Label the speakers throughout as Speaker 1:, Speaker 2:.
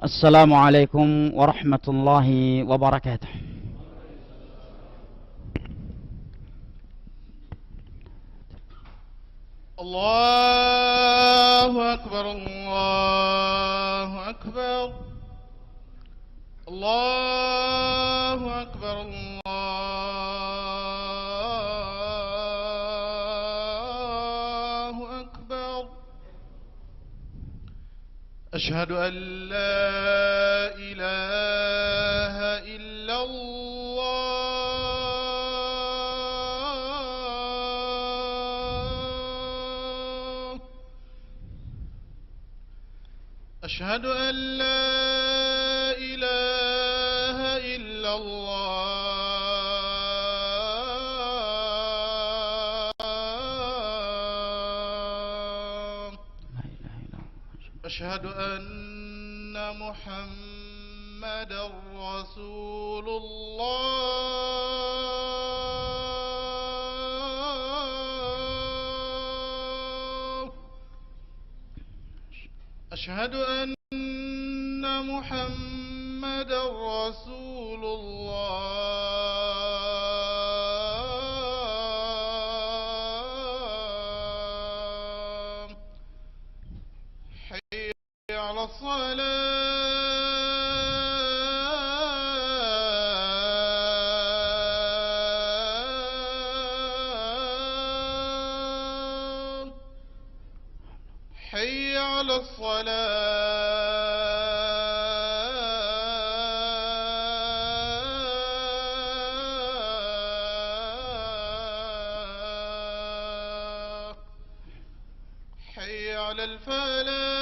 Speaker 1: السلام عليكم ورحمة الله وبركاته.
Speaker 2: الله أكبر الله أكبر الله أكبر الله أكبر. أشهد أن لا إله إلا الله. أشهد أن لا إله إلا الله. أشهد أن محمدا رسول الله. أشهد أن محمدا رسول الله. حي على الصلاة. حي على الصلاة. حي على الفلاح.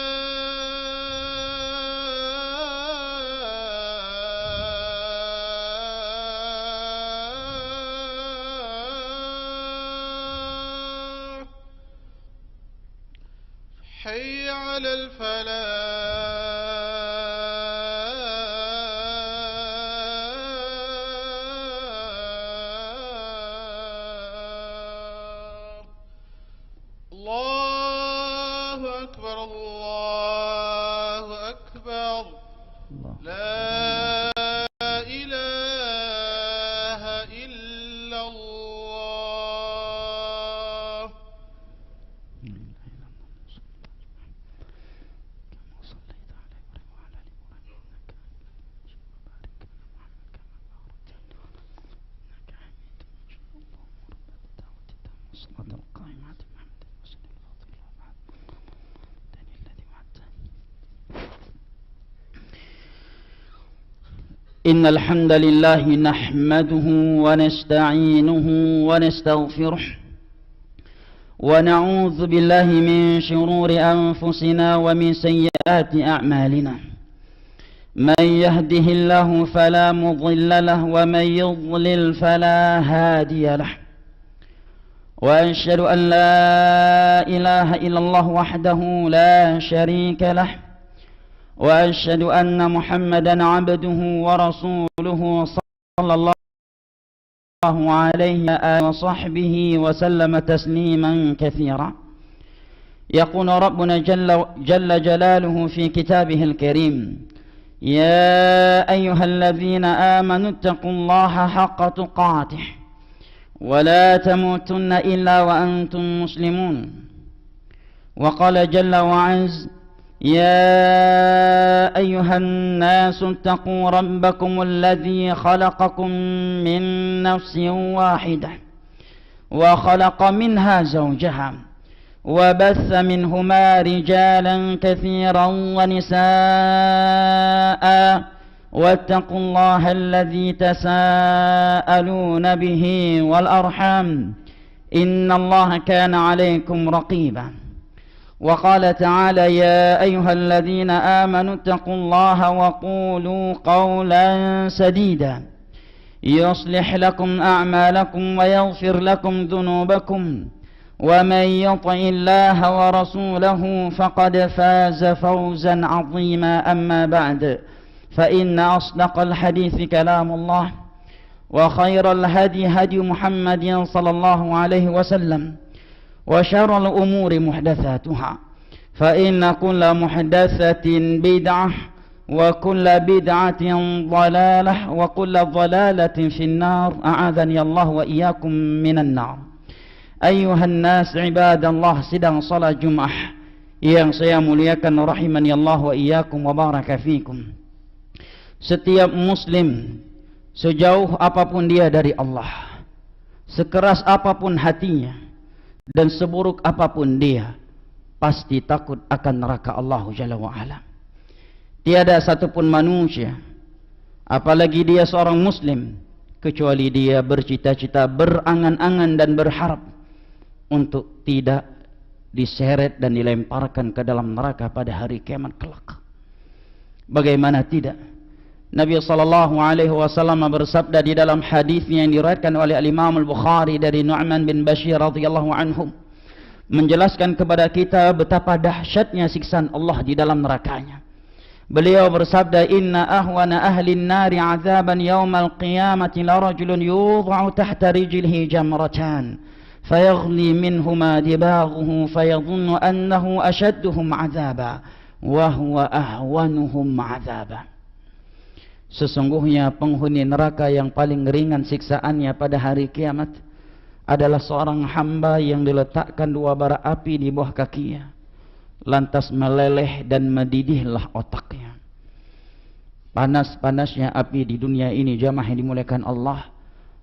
Speaker 2: حي على الفلاح. الله أكبر الله أكبر. لا إله إلا الله.
Speaker 1: إن الحمد لله نحمده ونستعينه ونستغفره ونعوذ بالله من شرور أنفسنا ومن سيئات أعمالنا. من يهده الله فلا مضل له ومن يضلل فلا هادي له. وأشهد أن لا إله إلا الله وحده لا شريك له. وأشهد أن محمدا عبده ورسوله صلى الله عليه وصحبه وسلم تسليما كثيرا. يقول ربنا جل جلاله في كتابه الكريم: يا أيها الذين آمنوا اتقوا الله حق تقاته ولا تموتن إلا وأنتم مسلمون. وقال جل وعز: يا أيها الناس اتقوا ربكم الذي خلقكم من نفس واحدة وخلق منها زوجها وبث منهما رجالا كثيرا ونساء واتقوا الله الذي تساءلون به والأرحام إن الله كان عليكم رقيبا. وقال تعالى: يا أيها الذين آمنوا اتقوا الله وقولوا قولا سديدا يصلح لكم أعمالكم ويغفر لكم ذنوبكم ومن يطع الله ورسوله فقد فاز فوزا عظيما. أما بعد، فإن أصدق الحديث كلام الله وخير الهدي هدي محمد صلى الله عليه وسلم وشر الأمور محدثاتها فإن كل محدثة بدعة وكل بدعة ضلالة وكل ضلالة في النار أعاذني الله وإياكم من النار. أيها الناس عباد الله, sidang salat Jumat yang saya muliakan rahimani Allah wa iyyakum wa baraka fikum. Setiap muslim sejauh apapun dia dari Allah, sekeras apapun hatinya dan seburuk apapun dia, pasti takut akan neraka Allah Jalla wa Ala. Tiada satupun manusia, apalagi dia seorang muslim, kecuali dia bercita-cita, berangan-angan dan berharap untuk tidak diseret dan dilemparkan ke dalam neraka pada hari kiamat kelak. Bagaimana tidak? Nabi SAW bersabda di dalam hadisnya yang diriwayatkan oleh Imam Al-Bukhari dari Nu'man bin Bashir radhiyallahu anhum, menjelaskan kepada kita betapa dahsyatnya siksaan Allah di dalam nerakanya. Beliau bersabda, inna ahwana ahli an-nari 'adzaban yaumal qiyamati la rajulun yudha'u tahta rijlihi jamratan fayaghli minhuma dibaghuhu fayadhunnu annahu ashadduhum 'adzaba wa huwa ahwanuhum 'adzaba. Sesungguhnya penghuni neraka yang paling ringan siksaannya pada hari kiamat adalah seorang hamba yang diletakkan dua bara api di bawah kakinya, lantas meleleh dan mendidihlah otaknya. Panas-panasnya api di dunia ini, jamaah yang dimuliakan Allah,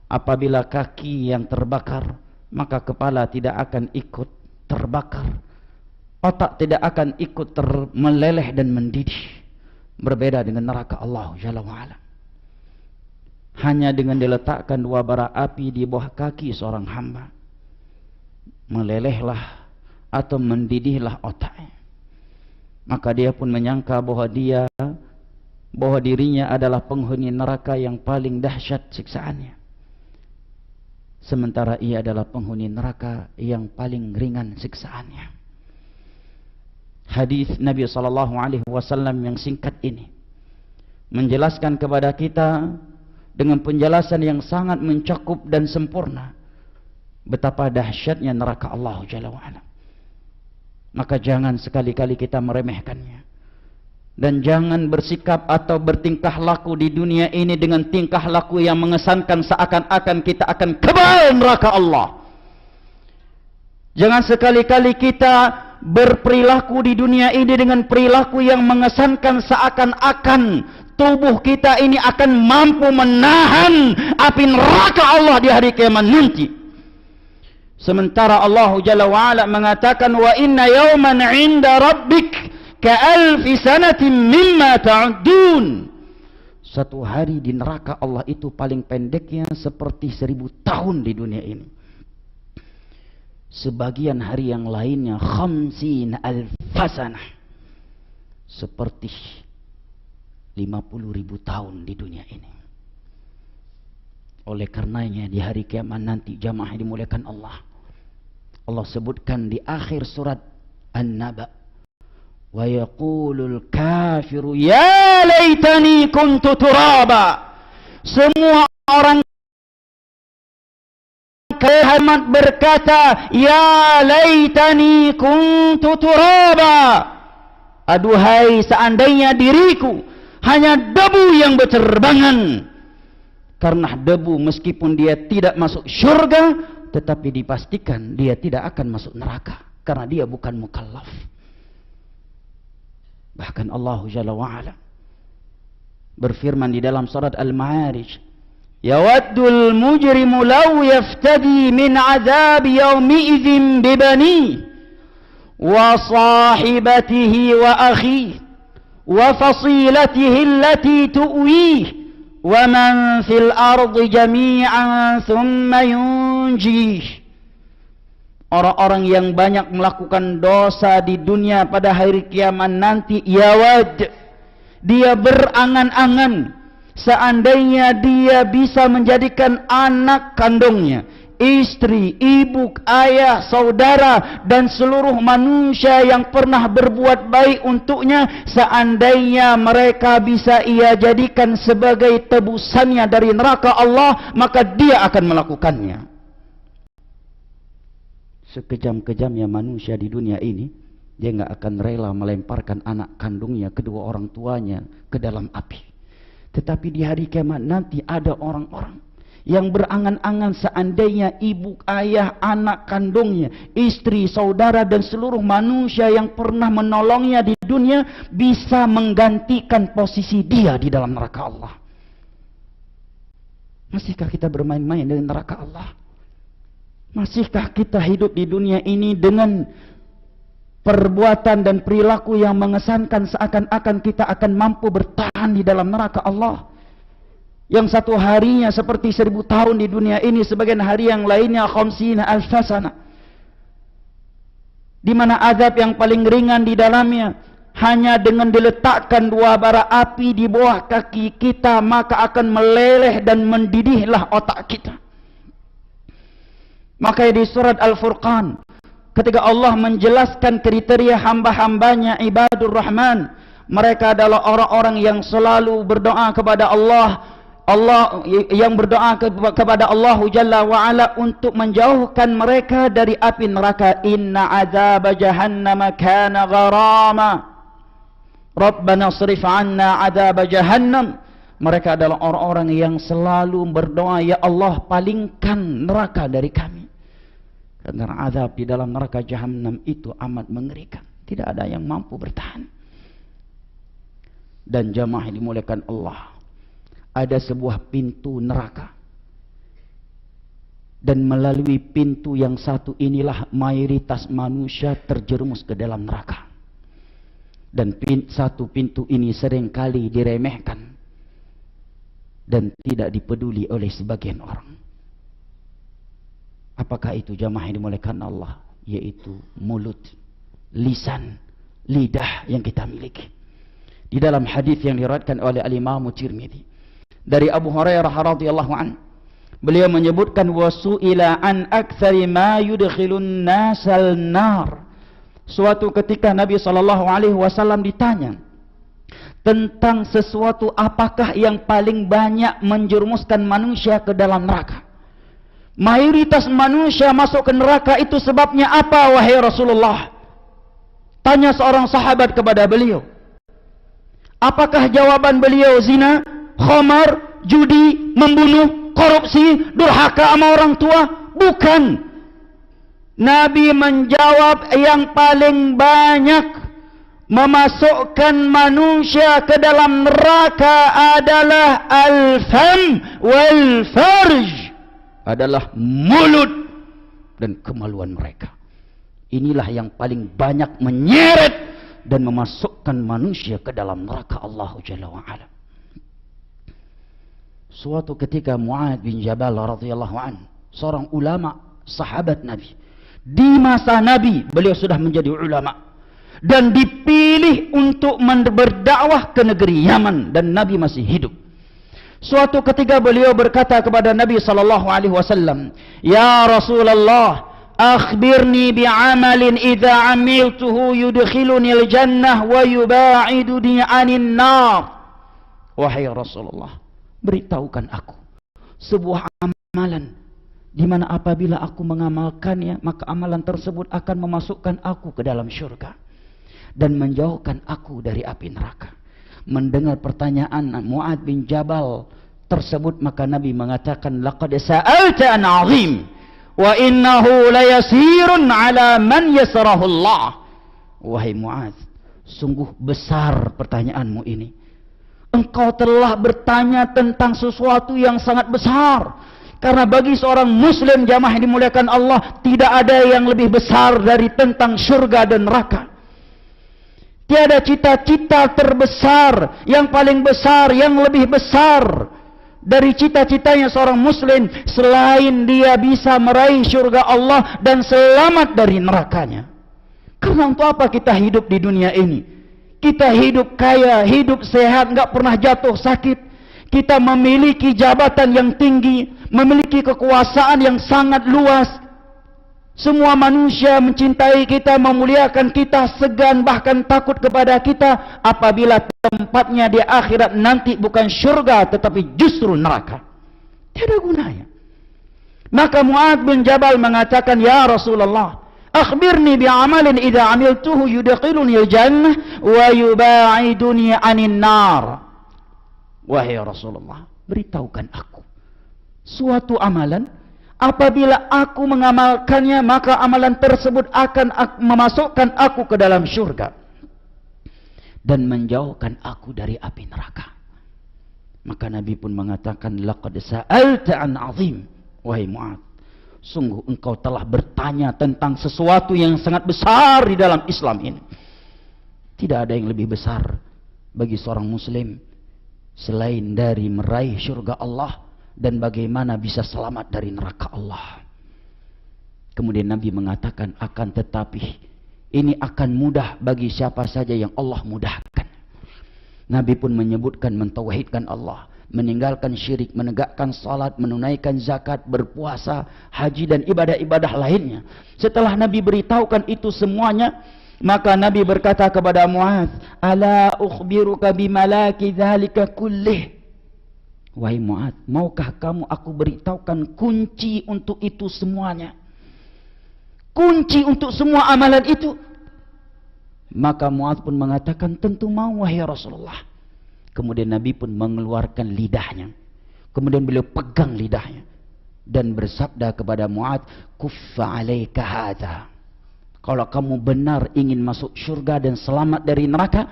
Speaker 1: apabila kaki yang terbakar, maka kepala tidak akan ikut terbakar, otak tidak akan ikut meleleh dan mendidih. Berbeda dengan neraka Allah Jalla wa'ala. Hanya dengan diletakkan dua bara api di bawah kaki seorang hamba, melelehlah atau mendidihlah otaknya. Maka dia pun menyangka bahwa dirinya adalah penghuni neraka yang paling dahsyat siksaannya, sementara ia adalah penghuni neraka yang paling ringan siksaannya. Hadis Nabi SAW yang singkat ini menjelaskan kepada kita dengan penjelasan yang sangat mencakup dan sempurna betapa dahsyatnya neraka Allah Jalla wa'ala. Maka jangan sekali-kali kita meremehkannya, dan jangan bersikap atau bertingkah laku di dunia ini dengan tingkah laku yang mengesankan seakan-akan kita akan kebal neraka Allah. Jangan sekali-kali kita berperilaku di dunia ini dengan perilaku yang mengesankan seakan-akan tubuh kita ini akan mampu menahan api neraka Allah di hari kiamat nanti. Sementara Allah Jalla wa'ala mengatakan, wa inna yawman 'inda rabbik ka'alfi sanatin mimma ta'udun. Satu hari di neraka Allah itu paling pendeknya seperti 1000 tahun di dunia ini. Sebagian hari yang lainnya 50.000 sanah, seperti 50.000 tahun di dunia ini. Oleh karenanya di hari kiamat nanti, jamaah yang dimuliakan Allah, Allah sebutkan di akhir surat An-Naba, wa yaqulul kafiru ya laitani kuntu turaba. Semua orang kiamat berkata, ya laitani kuntu turaba. Aduhai seandainya diriku hanya debu yang berterbangan. Karena debu meskipun dia tidak masuk syurga, tetapi dipastikan dia tidak akan masuk neraka, karena dia bukan mukallaf. Bahkan Allah Jalla wa'ala berfirman di dalam surat Al-Ma'arij, yawaddul mujrimu law yaftadi min azab yawmi'idzin bibani wa sahibatihi wa akhihi wa fasilatihi allati tu'wih wa man fil ardi jami'an thumma yunjih. Orang-orang yang banyak melakukan dosa di dunia pada hari kiamat nanti, yawad, dia berangan-angan seandainya dia bisa menjadikan anak kandungnya, istri, ibu, ayah, saudara, dan seluruh manusia yang pernah berbuat baik untuknya, seandainya mereka bisa ia jadikan sebagai tebusannya dari neraka Allah, maka dia akan melakukannya. Sekejam-kejamnya manusia di dunia ini, dia nggak akan rela melemparkan anak kandungnya, kedua orang tuanya ke dalam api. Tetapi di hari kiamat nanti ada orang-orang yang berangan-angan seandainya ibu, ayah, anak kandungnya, istri, saudara dan seluruh manusia yang pernah menolongnya di dunia bisa menggantikan posisi dia di dalam neraka Allah. Masihkah kita bermain-main dengan neraka Allah? Masihkah kita hidup di dunia ini dengan perbuatan dan perilaku yang mengesankan seakan-akan kita akan mampu bertahan di dalam neraka Allah? Yang satu harinya seperti 1000 tahun di dunia ini, sebagian hari yang lainnya khamsina alfa sana, di mana azab yang paling ringan di dalamnya hanya dengan diletakkan 2 bara api di bawah kaki kita maka akan meleleh dan mendidihlah otak kita. Maka di surat Al-Furqan ketika Allah menjelaskan kriteria hamba-hambanya ibadur rahman, mereka adalah orang-orang yang selalu berdoa kepada Allah yang berdoa kepada Allah Jalla wa Ala untuk menjauhkan mereka dari api neraka. Inna azab jahannam kana gharama Rabbana srif anna azab jahannam. Mereka adalah orang-orang yang selalu berdoa, ya Allah palingkan neraka dari kami, karena azab di dalam neraka jahannam itu amat mengerikan, tidak ada yang mampu bertahan. Dan jamaah dimuliakan Allah, ada sebuah pintu neraka, dan melalui pintu yang satu inilah mayoritas manusia terjerumus ke dalam neraka. Dan satu pintu ini seringkali diremehkan dan tidak dipeduli oleh sebagian orang. Apakah itu jamaah yang dimuliakan Allah? Yaitu mulut, lisan, lidah yang kita miliki. Di dalam hadis yang diriwayatkan oleh Al-Imam Tirmidzi dari Abu Hurairah radhiyallahu an, beliau menyebutkan wasu'ila an aktsari ma yudkhilun nasal nar. Suatu ketika Nabi SAW ditanya tentang sesuatu apakah yang paling banyak menjerumuskan manusia ke dalam neraka. Mayoritas manusia masuk ke neraka, itu sebabnya apa wahai Rasulullah? Tanya seorang sahabat kepada beliau. Apakah jawaban beliau zina, khamar, judi, membunuh, korupsi, durhaka sama orang tua? Bukan. Nabi menjawab yang paling banyak memasukkan manusia ke dalam neraka adalah al-fam wal farj, adalah mulut dan kemaluan mereka. Inilah yang paling banyak menyeret dan memasukkan manusia ke dalam neraka Allah Jalla wa Ala. Suatu ketika Mu'adz bin Jabal radhiyallahu an, seorang ulama sahabat Nabi, di masa Nabi beliau sudah menjadi ulama dan dipilih untuk berdakwah ke negeri Yaman dan Nabi masih hidup. Suatu ketika beliau berkata kepada Nabi SAW, "Ya Rasulullah, akhbirni bi'amalin idza amiltuhu yudkhiluni al-jannah wa yuba'iduni 'anil nar." Wahai Rasulullah, beritahukan aku sebuah amalan di mana apabila aku mengamalkannya maka amalan tersebut akan memasukkan aku ke dalam syurga dan menjauhkan aku dari api neraka. Mendengar pertanyaan Mu'adz bin Jabal tersebut maka Nabi mengatakan, laqad sa'alta an 'azim wa innahu layasirun 'ala man yasrahu Allah. Wahai Mu'adz, sungguh besar pertanyaanmu ini. Engkau telah bertanya tentang sesuatu yang sangat besar. Karena bagi seorang muslim jamaah yang dimuliakan Allah, tidak ada yang lebih besar dari tentang syurga dan neraka. Tiada cita-cita terbesar, yang paling besar, yang lebih besar dari cita-citanya seorang muslim selain dia bisa meraih syurga Allah dan selamat dari nerakanya. Karena untuk apa kita hidup di dunia ini? Kita hidup kaya, hidup sehat, enggak pernah jatuh sakit. Kita memiliki jabatan yang tinggi, memiliki kekuasaan yang sangat luas. Semua manusia mencintai kita, memuliakan kita, segan bahkan takut kepada kita. Apabila tempatnya di akhirat nanti bukan syurga tetapi justru neraka, tiada gunanya. Maka Mu'adz bin Jabal mengatakan, "Ya Rasulullah, Akhbirni bi'amalin idza 'amiltuhu yudkhiluni al-jannah wa yubaiduni 'anil nar. Wahai Rasulullah, beritahukan aku suatu amalan, apabila aku mengamalkannya, maka amalan tersebut akan memasukkan aku ke dalam syurga dan menjauhkan aku dari api neraka. Maka Nabi pun mengatakan, laqad sa'alta an 'azim. Wahai Mu'adz, sungguh engkau telah bertanya tentang sesuatu yang sangat besar di dalam Islam ini. Tidak ada yang lebih besar bagi seorang muslim selain dari meraih syurga Allah dan bagaimana bisa selamat dari neraka Allah. Kemudian Nabi mengatakan, akan tetapi ini akan mudah bagi siapa saja yang Allah mudahkan. Nabi pun menyebutkan mentauhidkan Allah, meninggalkan syirik, menegakkan salat, menunaikan zakat, berpuasa, haji dan ibadah-ibadah lainnya. Setelah Nabi beritahukan itu semuanya, maka Nabi berkata kepada Mu'adz, "Ala ukhbiruka bimalaki dzalika kullih?" Wahai Mu'adz, maukah kamu aku beritahukan kunci untuk itu semuanya? Kunci untuk semua amalan itu? Maka Mu'adz pun mengatakan, tentu mau wahai Rasulullah. Kemudian Nabi pun mengeluarkan lidahnya. Kemudian beliau pegang lidahnya dan bersabda kepada Mu'adz, "Kuffa 'alaika hadza." Kalau kamu benar ingin masuk syurga dan selamat dari neraka,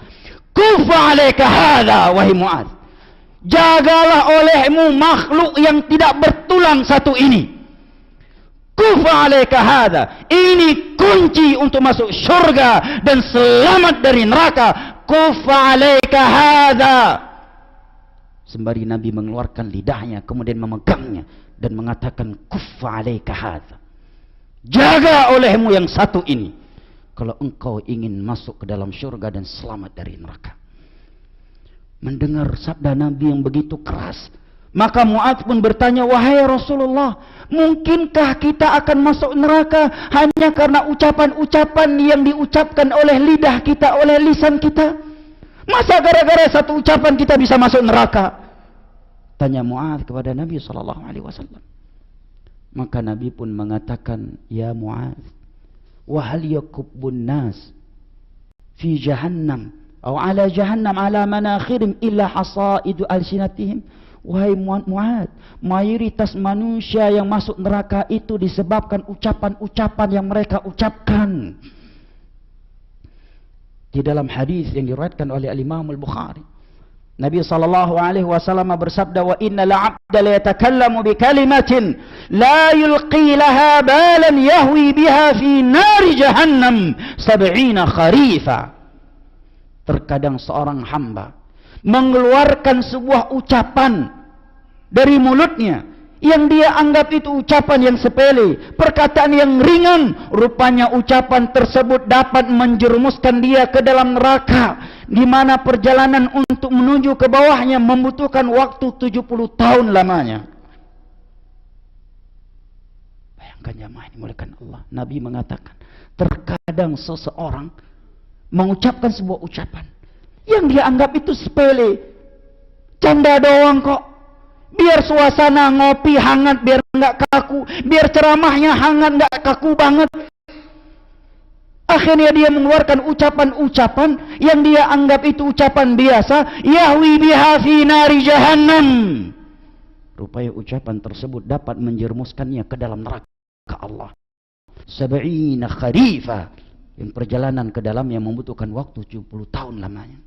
Speaker 1: kuffa 'alaika hadza, wahai Mu'adz. Jagalah olehmu makhluk yang tidak bertulang satu ini. Kuffa 'alaika hadza. Ini kunci untuk masuk syurga dan selamat dari neraka. Kuffa 'alaika hadza. Sembari Nabi mengeluarkan lidahnya, kemudian memegangnya dan mengatakan, kuffa 'alaika hadza. Jaga olehmu yang satu ini, kalau engkau ingin masuk ke dalam syurga dan selamat dari neraka. Mendengar sabda Nabi yang begitu keras, maka Mu'adz pun bertanya, wahai Rasulullah, mungkinkah kita akan masuk neraka hanya karena ucapan-ucapan yang diucapkan oleh lidah kita, oleh lisan kita? Masa gara-gara satu ucapan kita bisa masuk neraka? Tanya Mu'adz kepada Nabi SAW. Maka Nabi pun mengatakan, ya Mu'adz, wa hal yakubbun nas fi jahannam atau ala jahannam ala manakhirim illa hasaidu alsinatihim. Wahai Mu'adz, mayoritas manusia yang masuk neraka itu disebabkan ucapan-ucapan yang mereka ucapkan. Di dalam hadis yang diriwayatkan oleh Imam Al-Bukhari, Nabi SAW bersabda, wa innal 'abda la yatakallamu bi kalimatin la yulqi laha balan yahwi biha fi nari jahannam 70 kharifa. Terkadang seorang hamba mengeluarkan sebuah ucapan dari mulutnya yang dia anggap itu ucapan yang sepele, perkataan yang ringan, rupanya ucapan tersebut dapat menjerumuskan dia ke dalam neraka, di mana perjalanan untuk menuju ke bawahnya membutuhkan waktu 70 tahun lamanya. Bayangkan jemaah ini muliakan Allah, Nabi mengatakan, terkadang seseorang mengucapkan sebuah ucapan yang dia anggap itu sepele, canda doang kok, biar suasana ngopi hangat, biar enggak kaku, biar ceramahnya hangat enggak kaku banget. Akhirnya dia mengeluarkan ucapan-ucapan yang dia anggap itu ucapan biasa, yahwi biha fi nari jahannam. Rupanya ucapan tersebut dapat menjerumuskannya ke dalam neraka Allah 70 kharifa, yang perjalanan ke dalamnya membutuhkan waktu 70 tahun lamanya.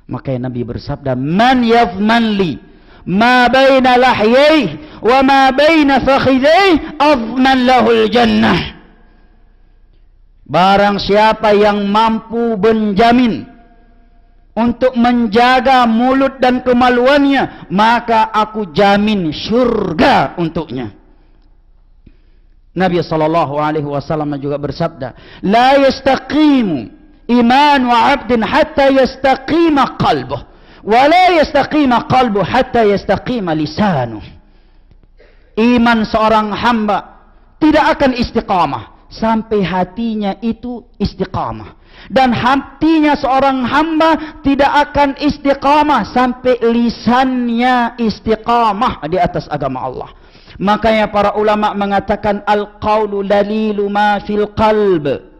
Speaker 1: Maka Nabi bersabda, man yadhman li ma baina lahyayhi wa ma baina fakhidayhi adman lahul jannah. Barang siapa yang mampu menjamin untuk menjaga mulut dan kemaluannya, maka aku jamin syurga untuknya. Nabi SAW juga bersabda, la yastaqimu imanu 'abdin hatta yastaqima qalbuh, wa la yastaqima qalbuh hatta yastaqima lisanuh. Iman seorang hamba tidak akan istiqamah sampai hatinya itu istiqamah, dan hatinya seorang hamba tidak akan istiqamah sampai lisannya istiqamah di atas agama Allah. Makanya para ulama mengatakan al-qaulu dalilu ma fil qalb.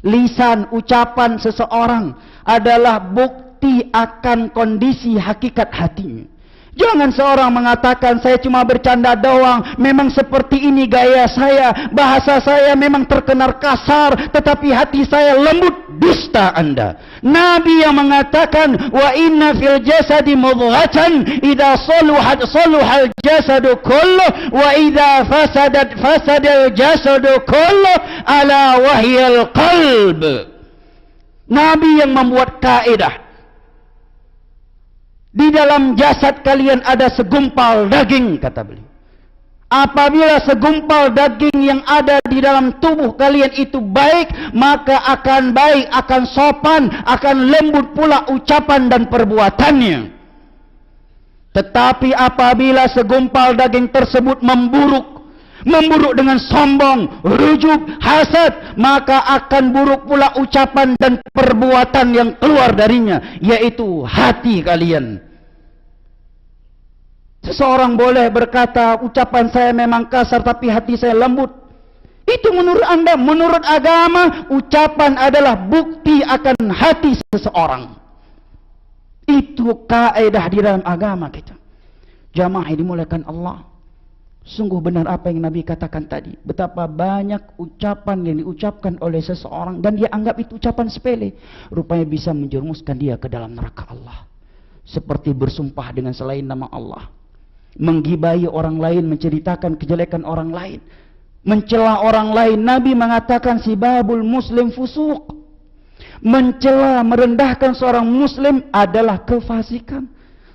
Speaker 1: Lisan, ucapan seseorang adalah bukti akan kondisi hakikat hatinya. Jangan seorang mengatakan saya cuma bercanda doang, memang seperti ini gaya saya, bahasa saya memang terkenal kasar, tetapi hati saya lembut. Dusta Anda. Nabi yang mengatakan wa inna fil jasadi mudghatan idza saluhat saluhal jasadu kullu wa idza fasadat fasadal jasadu kullu ala wahyal qalb. Nabi yang membuat kaidah, di dalam jasad kalian ada segumpal daging, kata beliau. Apabila segumpal daging yang ada di dalam tubuh kalian itu baik, maka akan baik, akan sopan, akan lembut pula ucapan dan perbuatannya. Tetapi apabila segumpal daging tersebut memburuk dengan sombong, rujub, hasad, maka akan buruk pula ucapan dan perbuatan yang keluar darinya, yaitu hati kalian. Seseorang boleh berkata, ucapan saya memang kasar tapi hati saya lembut. Itu menurut Anda, menurut agama, ucapan adalah bukti akan hati seseorang. Itu kaidah di dalam agama kita. Jamaah yang dimuliakan Allah. Sungguh benar apa yang Nabi katakan tadi. Betapa banyak ucapan yang diucapkan oleh seseorang dan dia anggap itu ucapan sepele. Rupanya bisa menjerumuskan dia ke dalam neraka Allah. Seperti bersumpah dengan selain nama Allah. Menggibahi orang lain, menceritakan kejelekan orang lain, mencela orang lain. Nabi mengatakan sibabul muslim fusuq. Mencela, merendahkan seorang muslim adalah kefasikan.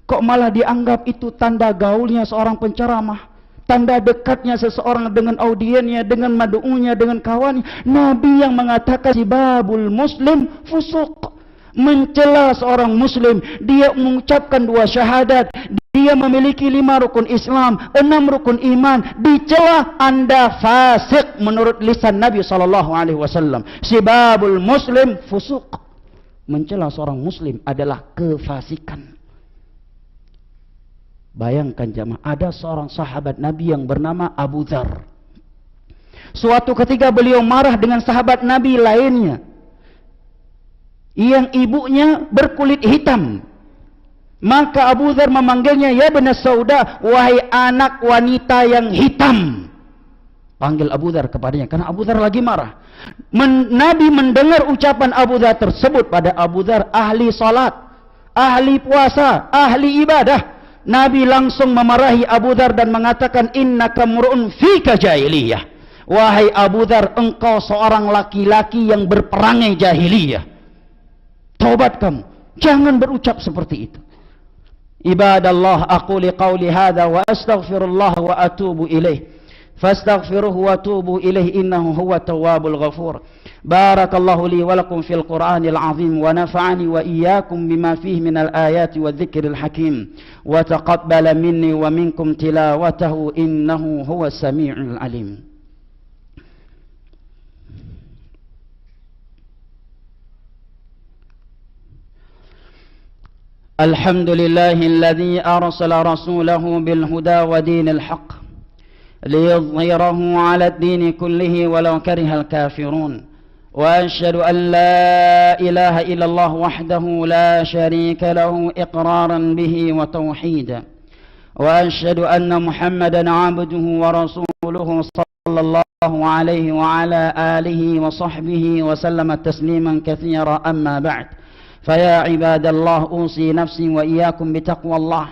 Speaker 1: Kok malah dianggap itu tanda gaulnya seorang penceramah, tanda dekatnya seseorang dengan audiennya, dengan madu'unya, dengan kawannya. Nabi yang mengatakan sibabul muslim fusuq. Mencela seorang muslim, dia mengucapkan 2 syahadat, dia memiliki 5 rukun Islam, 6 rukun iman, dicela, Anda fasik menurut lisan Nabi SAW. Sibabul muslim fusuq. Mencela seorang muslim adalah kefasikan. Bayangkan jamaah, ada seorang sahabat Nabi yang bernama Abu Dzar. Suatu ketika beliau marah dengan sahabat Nabi lainnya yang ibunya berkulit hitam. Maka Abu Dzar memanggilnya, ya bena Sauda, wahai anak wanita yang hitam. Panggil Abu Dzar kepadanya karena Abu Dzar lagi marah. Nabi mendengar ucapan Abu Dzar tersebut. Pada Abu Dzar ahli salat, ahli puasa, ahli ibadah. Nabi langsung memarahi Abu Dzar dan mengatakan, innaka mur'un fika jahiliyah. Wahai Abu Dzar, engkau seorang laki-laki yang berperangai jahiliyah. Taubat kamu, jangan berucap seperti itu. Ibadallah, aquli qawli hadha wa astaghfirullah wa atubu ilaih. Fastaghfiruhu wa atubu ilaih, innahu huwa tawwabul ghafur. Barakallahu li wa lakum fil Qur'anil azim wa nafa'ani wa iyyakum bima fihi minal ayati wa dhikril hakim. Wa taqabbala minni wa minkum tilawatahu, innahu huwas sami'ul alim. الحمد لله الذي أرسل رسوله بالهدى ودين الحق ليظهره على الدين كله ولو كره الكافرون وأشهد أن لا إله إلا الله وحده لا شريك له إقرارا به وتوحيدا وأشهد أن محمدا عبده ورسوله صلى الله عليه وعلى آله وصحبه وسلم تسليما كثيرا أما بعد فيا عباد الله أوصي نفسي وإياكم بتقوى الله.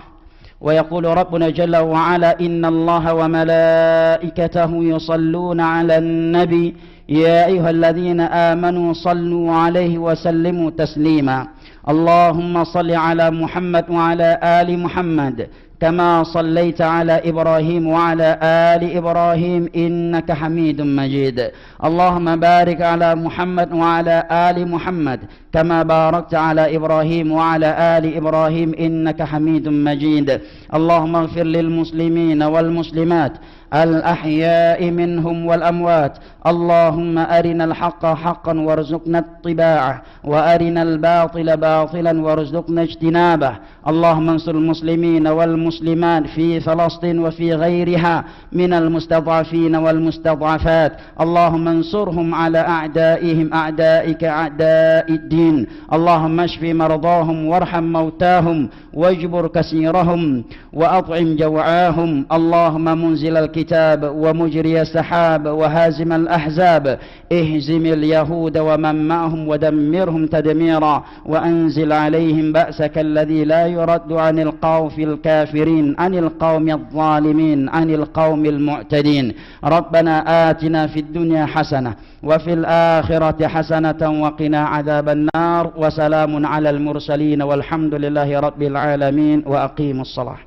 Speaker 1: ويقول ربنا جل وعلا إن الله وملائكته يصلون على النبي يا أيها الذين آمنوا صلوا عليه وسلموا تسليما. اللهم صل على محمد وعلى آل محمد كما صليت على إبراهيم وعلى آل إبراهيم إنك حميد مجيد. اللهم بارك على محمد وعلى آل محمد كما باركت على إبراهيم وعلى آل إبراهيم إنك حميد مجيد. اللهم اغفر للمسلمين والمسلمات الأحياء منهم والأموات اللهم أرنا الحق حقا وارزقنا اتباعه وأرنا الباطل باطلا وارزقنا اجتنابه. اللهم انصر المسلمين والمسلمات في فلسطين وفي غيرها من المستضعفين والمستضعفات. اللهم انصرهم على أعدائهم أعدائك أعداء الدين. اللهم اشف مرضاهم وارحم موتاهم واجبر كسيرهم وأطعم جوعاهم. اللهم منزل الكتاب ومجري السحاب وهازم الأحزاب اهزم اليهود ومن معهم ودمرهم تدميرا وأنزل عليهم بأسك الذي لا يرد عن القوم الكافرين عن القوم الظالمين عن القوم المعتدين. ربنا آتنا في الدنيا حسنة وفي الآخرة حسنة وقنا عذاب النار. وسلام على المرسلين والحمد لله رب العالمين وأقيموا الصلاة.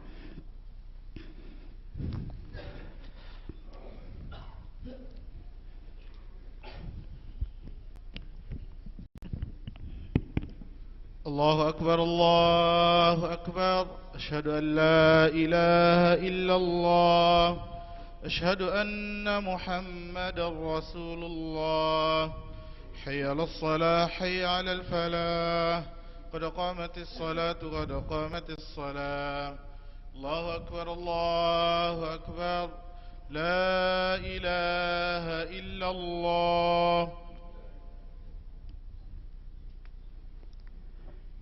Speaker 2: الله أكبر الله أكبر. أشهد أن لا إله إلا الله. أشهد أن محمد رسول الله. حي على الصلاة حي على الفلاح قد قامت الصلاة قد قامت الصلاة. الله أكبر الله أكبر. لا إله إلا الله.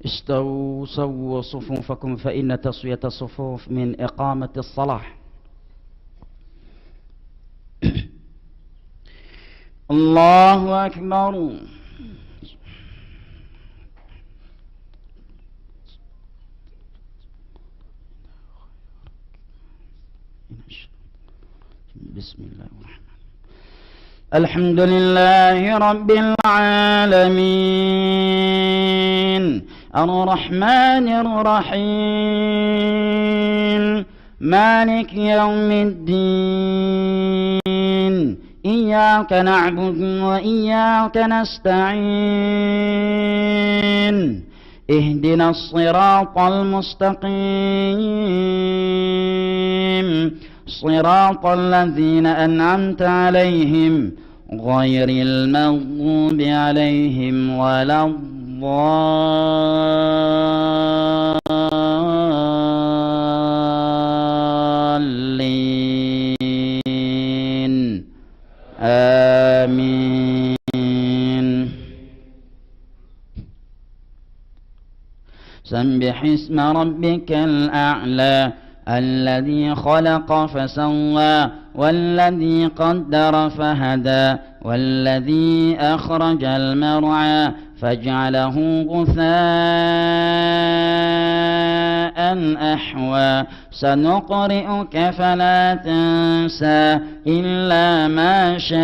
Speaker 1: استووا سووا صفوفكم فإن تسوية الصفوف من إقامة الصلاة. الله أكبر. بسم الله الرحمن الرحيم. الحمد لله رب العالمين الرحمن الرحيم مالك يوم الدين إياك نعبد وإياك نستعين اهدنا الصراط المستقيم صراط الذين أنعمت عليهم غير المغضوب عليهم ولا الضالين آمين. سبح اسم ربك الأعلى الذي خلق فسوى والذي قدر فهدى والذي أخرج المرعى فاجعله غثاء أحوى سنقرئك فلا تنسى إلا ما شاء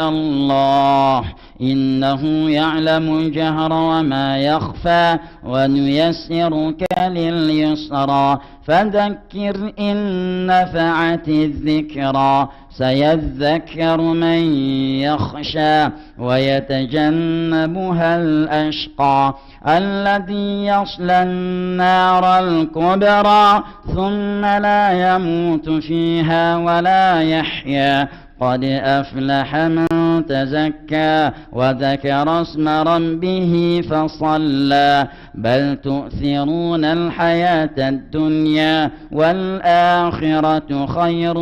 Speaker 1: الله إنه يعلم الجهر وما يخفى ونيسرك لليسرى فذكر إن نفعت الذكرى سيذكر من يخشى ويتجنبها الأشقى الذي يصلى النار الكبرى ثم لا يموت فيها ولا يحيا قد أفلح من تزكى وذكر اسم ربه فصلى بل تؤثرون الحياة الدنيا والآخرة خير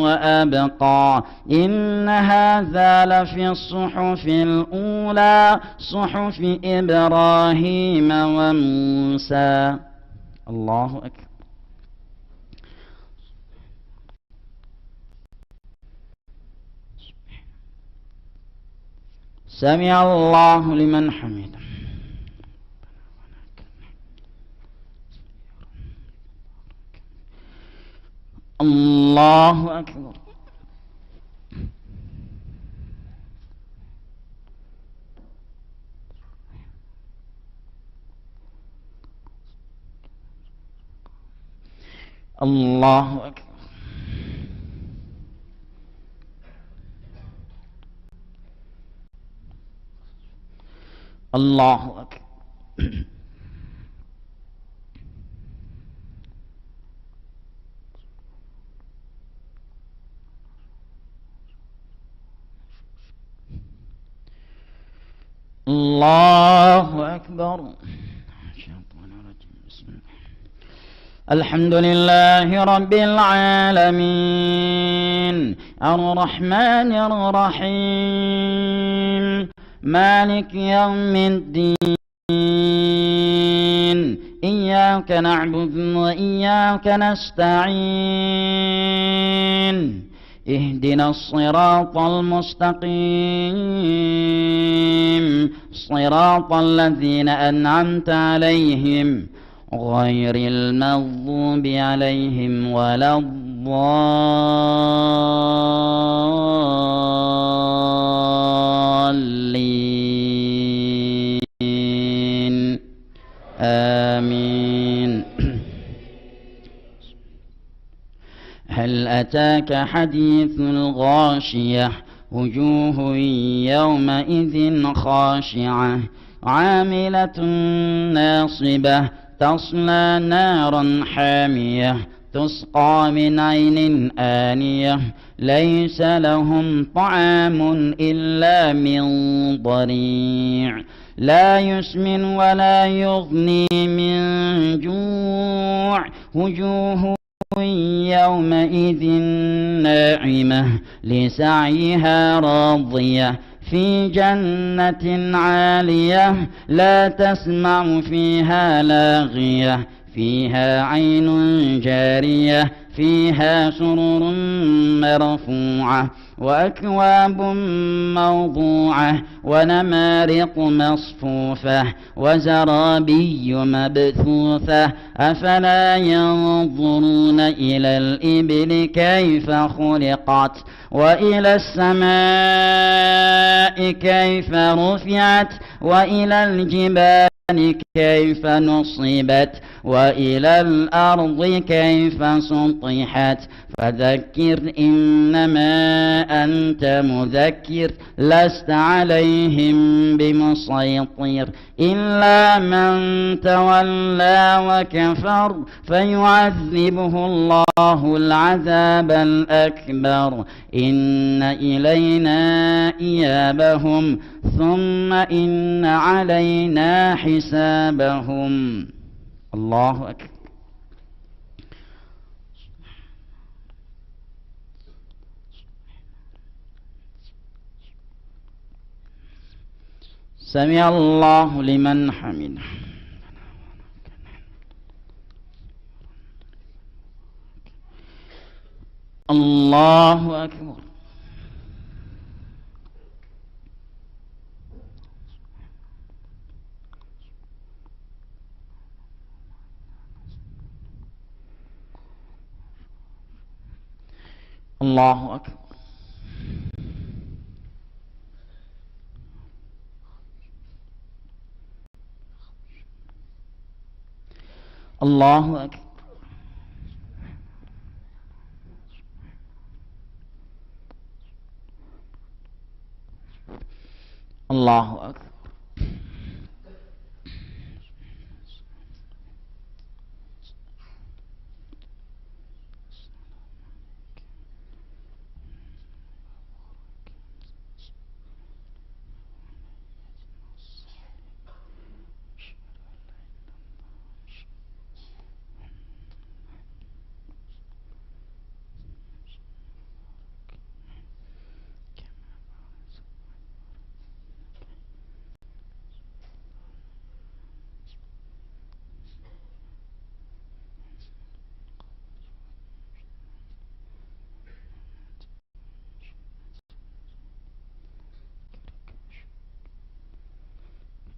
Speaker 1: وأبقى إن هذا لفي الصحف الأولى صحف إبراهيم وموسى. الله أكبر. سمع الله لمن حمده. الله أكبر. الله أكبر. الله أكبر. الله أكبر. الحمد لله رب العالمين الرحمن الرحيم مالك يوم الدين إياك نعبد وإياك نستعين اهدنا الصراط المستقيم صراط الذين أنعمت عليهم غير المغضوب عليهم ولا الضالين آمين. هل أتاك حديث الغاشية وجوه يومئذ خاشعة عاملة ناصبة تصلى نارا حامية تسقى من عين آنية ليس لهم طعام إلا من ضريع لا يسمن ولا يغني من جوع وجوه يومئذ ناعمة لسعيها راضية في جنة عالية لا تسمع فيها لاغية فيها عين جارية فيها سرر مرفوعة وأكواب موضوعة ونمارق مصفوفة وزرابي مبثوثة أفلا ينظرون إلى الإبل كيف خلقت وإلى السماء كيف رفعت وإلى الجبال كيف نصبت وإلى الأرض كيف سطحت فذكر إنما أنت مذكر لست عليهم بمسيطر إلا من تولى وكفر فيعذبه الله العذاب الأكبر إن إلينا إيابهم ثم إن علينا حسابهم. الله أكبر. سمع الله لمن حمده. الله أكبر. الله أكبر. الله أكبر. الله أكبر.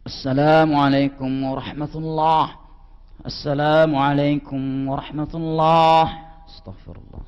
Speaker 1: السلام عليكم ورحمة الله. السلام عليكم ورحمة الله. استغفر الله.